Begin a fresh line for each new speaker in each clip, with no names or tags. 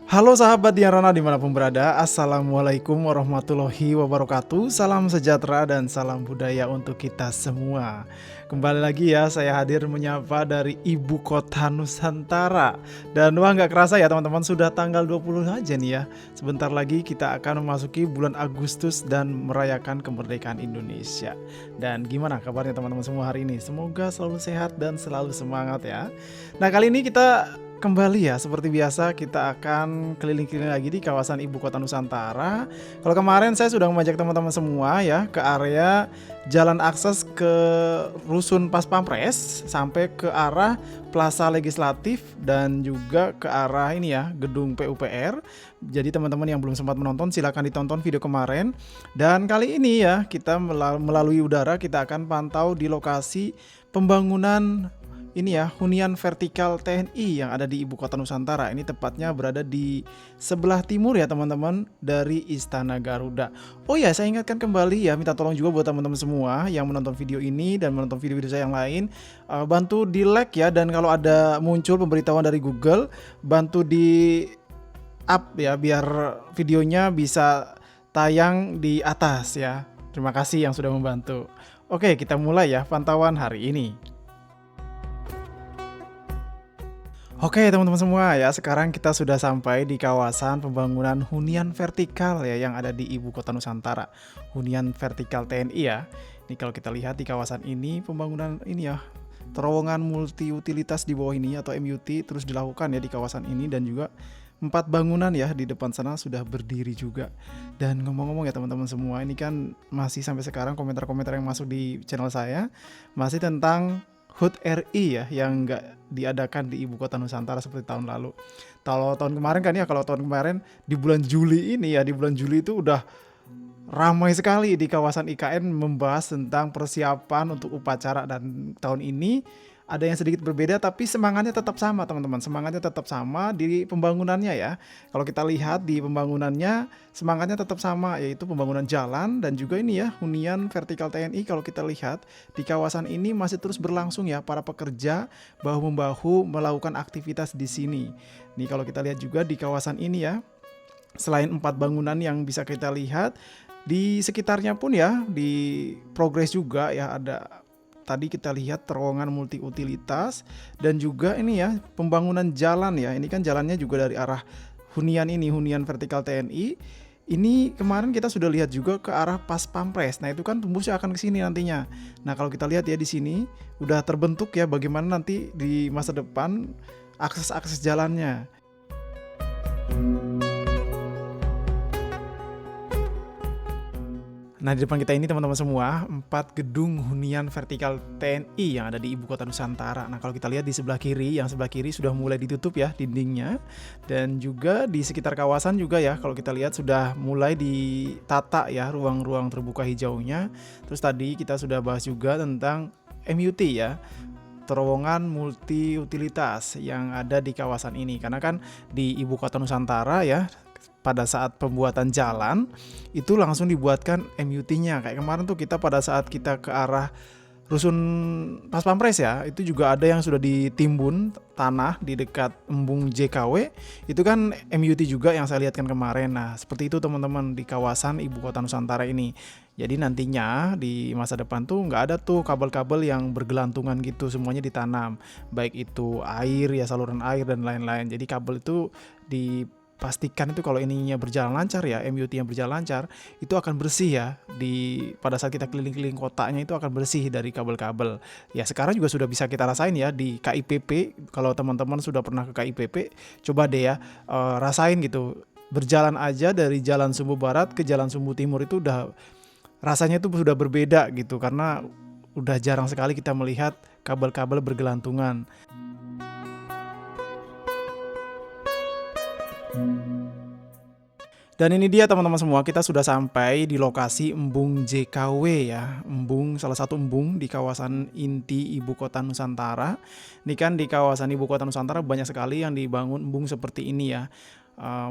Halo sahabat Diarana dimanapun berada, Assalamualaikum warahmatullahi wabarakatuh. Salam sejahtera dan salam budaya untuk kita semua. Kembali lagi ya, saya hadir menyapa dari ibu kota Nusantara. Dan wah nggak kerasa ya teman-teman, sudah tanggal 20 aja nih ya. Sebentar lagi kita akan memasuki bulan Agustus dan merayakan kemerdekaan Indonesia. Dan gimana kabarnya teman-teman semua hari ini? Semoga selalu sehat dan selalu semangat ya. Nah kali ini kita kembali ya, seperti biasa kita akan keliling-keliling lagi di kawasan Ibu Kota Nusantara. Kalau kemarin saya sudah mengajak teman-teman semua ya ke area jalan akses ke Rusun Pas Pampres sampai ke arah Plaza Legislatif dan juga ke arah ini ya, gedung PUPR. Jadi teman-teman yang belum sempat menonton silahkan ditonton video kemarin. Dan kali ini ya kita melalui udara kita akan pantau di lokasi pembangunan ini ya, hunian vertikal TNI yang ada di Ibu Kota Nusantara. Ini tepatnya berada di sebelah timur ya teman-teman dari Istana Garuda. Oh ya, saya ingatkan kembali ya, minta tolong juga buat teman-teman semua yang menonton video ini dan menonton video-video saya yang lain, bantu di like ya, dan kalau ada muncul pemberitahuan dari Google, bantu di up ya biar videonya bisa tayang di atas ya. Terima kasih yang sudah membantu. Oke, kita mulai ya pantauan hari ini. Oke teman-teman semua ya, sekarang kita sudah sampai di kawasan pembangunan hunian vertikal ya yang ada di Ibu Kota Nusantara. Hunian vertikal TNI ya. Ini kalau kita lihat di kawasan ini pembangunan ini ya, terowongan multi utilitas di bawah ini atau MUT terus dilakukan ya di kawasan ini, dan juga 4 bangunan ya di depan sana sudah berdiri juga. Dan ngomong-ngomong ya teman-teman semua, ini kan masih sampai sekarang komentar-komentar yang masuk di channel saya masih tentang HUT RI ya yang nggak diadakan di Ibu Kota Nusantara seperti tahun lalu. Kalau tahun kemarin kan ya, kalau tahun kemarin di bulan Juli ini ya, di bulan Juli itu udah ramai sekali di kawasan IKN membahas tentang persiapan untuk upacara, dan tahun ini ada yang sedikit berbeda tapi semangatnya tetap sama teman-teman. Semangatnya tetap sama di pembangunannya ya. Kalau kita lihat di pembangunannya semangatnya tetap sama, yaitu pembangunan jalan dan juga ini ya hunian vertikal TNI. Kalau kita lihat di kawasan ini masih terus berlangsung ya, para pekerja bahu-membahu melakukan aktivitas di sini. Nih kalau kita lihat juga di kawasan ini ya, selain 4 bangunan yang bisa kita lihat, di sekitarnya pun ya di progres juga ya, ada tadi kita lihat terowongan multi utilitas dan juga ini ya pembangunan jalan ya. Ini kan jalannya juga dari arah hunian ini, hunian vertikal TNI. Ini kemarin kita sudah lihat juga ke arah Pas Pampres. Nah, itu kan tembusnya akan ke sini nantinya. Nah, kalau kita lihat ya di sini udah terbentuk ya bagaimana nanti di masa depan akses-akses jalannya. Nah di depan kita ini teman-teman semua 4 gedung hunian vertikal TNI yang ada di Ibu Kota Nusantara. Nah kalau kita lihat di sebelah kiri, yang sebelah kiri sudah mulai ditutup ya dindingnya, dan juga di sekitar kawasan juga ya kalau kita lihat sudah mulai ditata ya ruang-ruang terbuka hijaunya. Terus tadi kita sudah bahas juga tentang MUT ya, terowongan multi utilitas yang ada di kawasan ini, karena kan di Ibu Kota Nusantara ya pada saat pembuatan jalan itu langsung dibuatkan MUT-nya. Kayak kemarin tuh kita pada saat kita ke arah Rusun Pas Pampres ya, itu juga ada yang sudah ditimbun tanah di dekat embung JKW. Itu kan MUT juga yang saya lihatkan kemarin. Nah seperti itu teman-teman di kawasan Ibu Kota Nusantara ini. Jadi nantinya di masa depan tuh nggak ada tuh kabel-kabel yang bergelantungan gitu, semuanya ditanam. Baik itu air ya, saluran air dan lain-lain. Jadi kabel itu dipastikan itu kalau ininya berjalan lancar ya, MUT yang berjalan lancar itu akan bersih ya, pada saat kita keliling-keliling kotanya itu akan bersih dari kabel-kabel. Ya sekarang juga sudah bisa kita rasain ya di KIPP. Kalau teman-teman sudah pernah ke KIPP, coba deh ya rasain gitu. Berjalan aja dari Jalan Sumbu Barat ke Jalan Sumbu Timur itu udah rasanya itu sudah berbeda gitu, karena udah jarang sekali kita melihat kabel-kabel bergelantungan. Dan ini dia teman-teman semua, kita sudah sampai di lokasi embung JKW ya, salah satu embung di kawasan inti Ibu Kota Nusantara. Ini kan di kawasan Ibu Kota Nusantara banyak sekali yang dibangun embung seperti ini ya.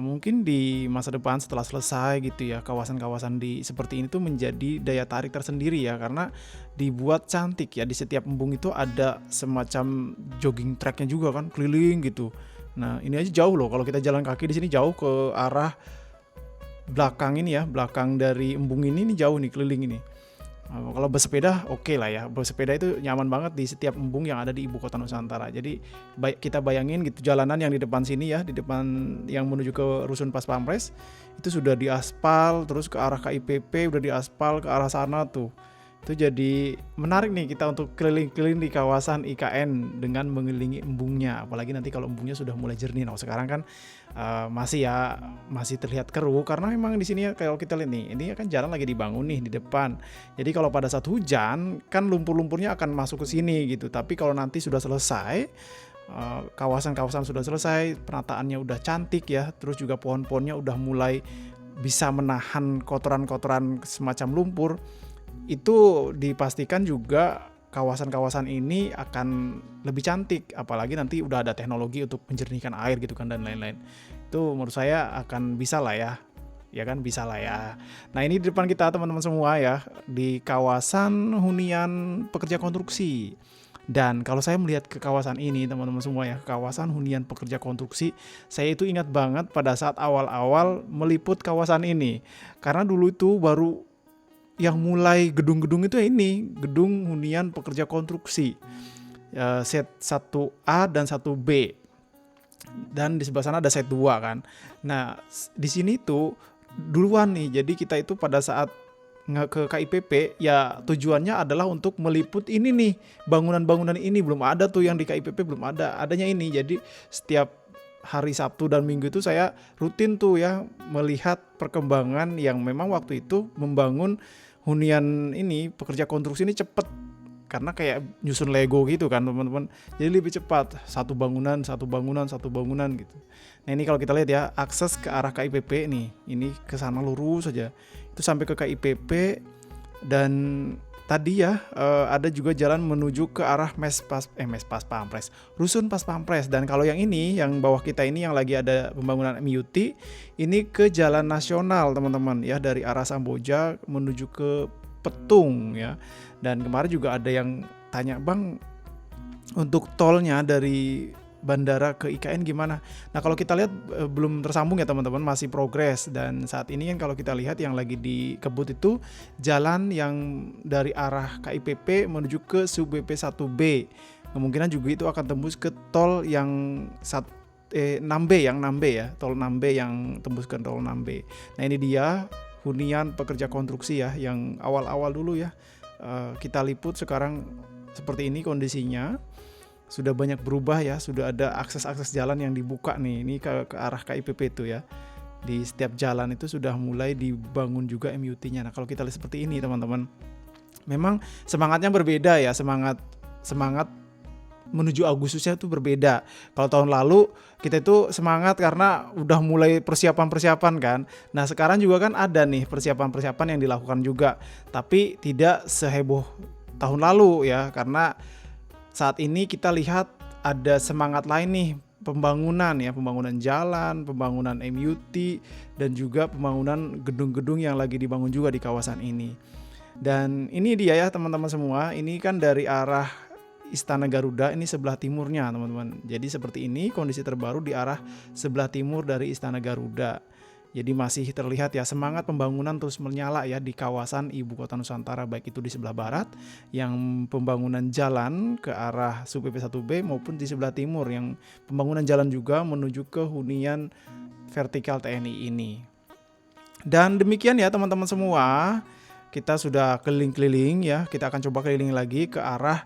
Mungkin di masa depan setelah selesai gitu ya, kawasan-kawasan di seperti ini tuh menjadi daya tarik tersendiri ya, karena dibuat cantik ya. Di setiap embung itu ada semacam jogging tracknya juga kan, keliling gitu. Nah, ini aja jauh loh, kalau kita jalan kaki di sini jauh ke arah belakang ini ya, belakang dari embung ini jauh nih, keliling ini. Kalau bersepeda oke lah ya, bersepeda itu nyaman banget di setiap embung yang ada di ibu kota Nusantara. Jadi kita bayangin gitu, jalanan yang di depan sini ya, di depan yang menuju ke Rusun Pas Pampres itu sudah diaspal, terus ke arah KIPP udah diaspal ke arah sana tuh. Itu jadi menarik nih kita untuk keliling-keliling di kawasan IKN dengan mengelilingi embungnya. Apalagi nanti kalau embungnya sudah mulai jernih. Nah, sekarang kan masih terlihat keruh karena memang di sini ya, kalau kita lihat nih, ini kan jalan lagi dibangun nih di depan. Jadi kalau pada saat hujan kan lumpur-lumpurnya akan masuk ke sini gitu. Tapi kalau nanti sudah selesai, kawasan-kawasan sudah selesai, penataannya udah cantik ya, terus juga pohon-pohonnya udah mulai bisa menahan kotoran-kotoran semacam lumpur, itu dipastikan juga kawasan-kawasan ini akan lebih cantik, apalagi nanti udah ada teknologi untuk menjernihkan air gitu kan dan lain-lain. Itu menurut saya akan bisa lah ya kan, bisa lah ya. Nah, ini di depan kita teman-teman semua ya, di kawasan hunian pekerja konstruksi. Dan kalau saya melihat ke kawasan ini teman-teman semua ya, kawasan hunian pekerja konstruksi, saya itu ingat banget pada saat awal-awal meliput kawasan ini. Karena dulu itu baru yang mulai gedung-gedung itu ya ini, gedung hunian pekerja konstruksi, set 1A dan 1B, dan di sebelah sana ada set 2 kan. Nah, di sini tuh duluan nih, jadi kita itu pada saat ke KIPP ya tujuannya adalah untuk meliput ini nih, bangunan-bangunan ini belum ada tuh, yang di KIPP belum ada, adanya ini. Jadi setiap hari Sabtu dan Minggu itu saya rutin tuh ya melihat perkembangan yang memang waktu itu membangun hunian ini pekerja konstruksi ini cepet, karena kayak nyusun Lego gitu kan teman-teman, jadi lebih cepat, satu bangunan gitu. Nah, ini kalau kita lihat ya, akses ke arah KIPP nih, ini ke sana lurus saja itu sampai ke KIPP. Dan tadi ya ada juga jalan menuju ke arah Rusun Pas Pampres. Dan kalau yang ini, yang bawah kita ini yang lagi ada pembangunan MUT, ini ke jalan nasional teman-teman ya, dari arah Samboja menuju ke Petung ya. Dan kemarin juga ada yang tanya, Bang, untuk tolnya dari bandara ke IKN gimana? Nah, kalau kita lihat belum tersambung ya teman-teman, masih progres. Dan saat ini kan kalau kita lihat yang lagi dikebut itu jalan yang dari arah KIPP menuju ke SUBP 1B. Kemungkinan juga itu akan tembus ke tol yang 6B ya, tol 6B yang tembus ke tol 6B. Nah, ini dia hunian pekerja konstruksi ya, yang awal-awal dulu ya kita liput. Sekarang seperti ini kondisinya. Sudah banyak berubah ya, sudah ada akses-akses jalan yang dibuka nih, ini ke arah KIPP itu ya. Di setiap jalan itu sudah mulai dibangun juga MUT-nya. Nah, kalau kita lihat seperti ini teman-teman, memang semangatnya berbeda ya, semangat menuju Agustusnya itu berbeda. Kalau tahun lalu kita itu semangat karena udah mulai persiapan kan. Nah, sekarang juga kan ada nih persiapan yang dilakukan juga, tapi tidak seheboh tahun lalu ya, karena saat ini kita lihat ada semangat lain nih, pembangunan jalan, pembangunan MUT, dan juga pembangunan gedung-gedung yang lagi dibangun juga di kawasan ini. Dan ini dia ya teman-teman semua, ini kan dari arah Istana Garuda, ini sebelah timurnya teman-teman. Jadi seperti ini kondisi terbaru di arah sebelah timur dari Istana Garuda. Jadi masih terlihat ya semangat pembangunan terus menyala ya di kawasan ibu kota Nusantara, baik itu di sebelah barat yang pembangunan jalan ke arah SUBP 1B maupun di sebelah timur yang pembangunan jalan juga menuju ke hunian vertikal TNI ini. Dan demikian ya teman-teman semua, kita sudah keliling-keliling ya, kita akan coba keliling lagi ke arah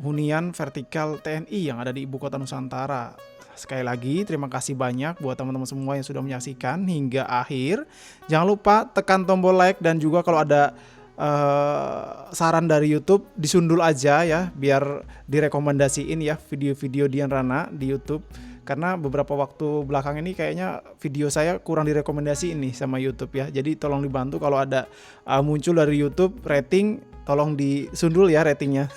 hunian vertikal TNI yang ada di ibu kota Nusantara. Sekali lagi terima kasih banyak buat teman-teman semua yang sudah menyaksikan hingga akhir. Jangan lupa tekan tombol like, dan juga kalau ada saran dari YouTube disundul aja ya, biar direkomendasiin ya video-video Dian Rana di YouTube. Karena beberapa waktu belakang ini kayaknya video saya kurang direkomendasi ini sama YouTube ya. Jadi tolong dibantu kalau ada muncul dari YouTube rating, tolong disundul ya ratingnya.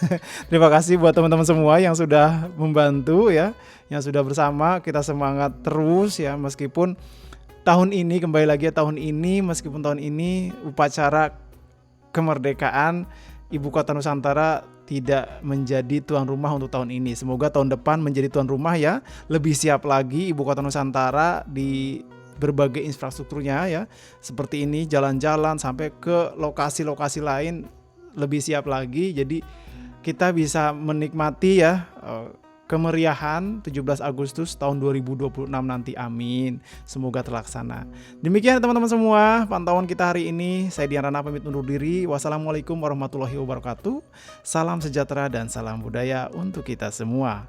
Terima kasih buat teman-teman semua yang sudah membantu ya, yang sudah bersama. Kita semangat terus ya, meskipun tahun ini meskipun tahun ini upacara kemerdekaan ibu kota Nusantara tidak menjadi tuan rumah untuk tahun ini. Semoga tahun depan menjadi tuan rumah ya, lebih siap lagi Ibu Kota Nusantara di berbagai infrastrukturnya ya. Seperti ini jalan-jalan sampai ke lokasi-lokasi lain lebih siap lagi. Jadi kita bisa menikmati ya kemeriahan 17 Agustus tahun 2026 nanti, amin. Semoga terlaksana. Demikian teman-teman semua pantauan kita hari ini. Saya Dian Rana pamit undur diri. Wassalamualaikum warahmatullahi wabarakatuh. Salam sejahtera dan salam budaya untuk kita semua.